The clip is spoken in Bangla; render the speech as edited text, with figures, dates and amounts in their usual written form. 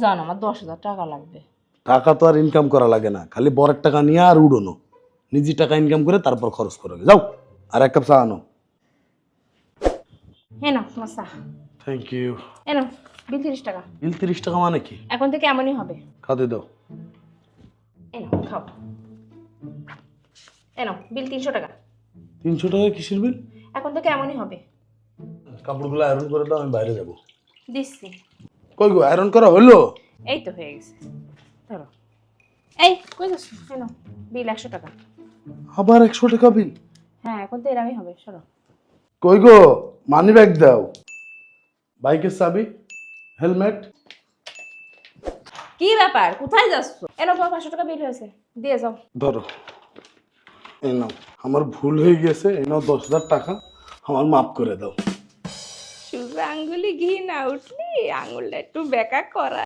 জান আমার 10,000 টাকা লাগবে। টাকা তো আর ইনকাম করা লাগে না, খালি বরের টাকা নিয়ে আর উড়োনো, নিজে টাকা ইনকাম করে তারপর খরচ করে যাও। আর এক কাপ চা আনো। হ্যাঁ না তোমার চা। Thank you. এনো বিল 30 টাকা। বিল 30 টাকা মানে কি? এখন থেকে এমনই হবে। খাতে দাও। এনো খাও। এনো বিল 300 টাকা। 300 টাকা কিসের বিল? এখন থেকে এমনই হবে। কাপড়গুলো আয়রন করে দাও, আমি বাইরে যাব। দিচ্ছি। কই গো, আয়রন করা হলো? এই তো হয়ে গেছে। ধরো। এই কই যাচ্ছ? এনো বিল 100 টাকা। আবার 100 টাকা বিল? হ্যাঁ এখন তো এরমই হবে, সরো। কই গো, মানি ব্যাগ দাও, বাইকের চাবি, হেলমেট। কি ব্যাপার, কোথায় যাচ্ছ? এনো তোমার 500 টাকা বিল হয়েছে, দিয়ে যাও। ধরো, এই নাও, আমার ভুল হয়ে গেছে, এই নাও 10,000 টাকা, আমার মাফ করে দাও। সোজা আঙ্গুলি ঘি না উঠলি আঙুলটা একটু বেঁকা করা।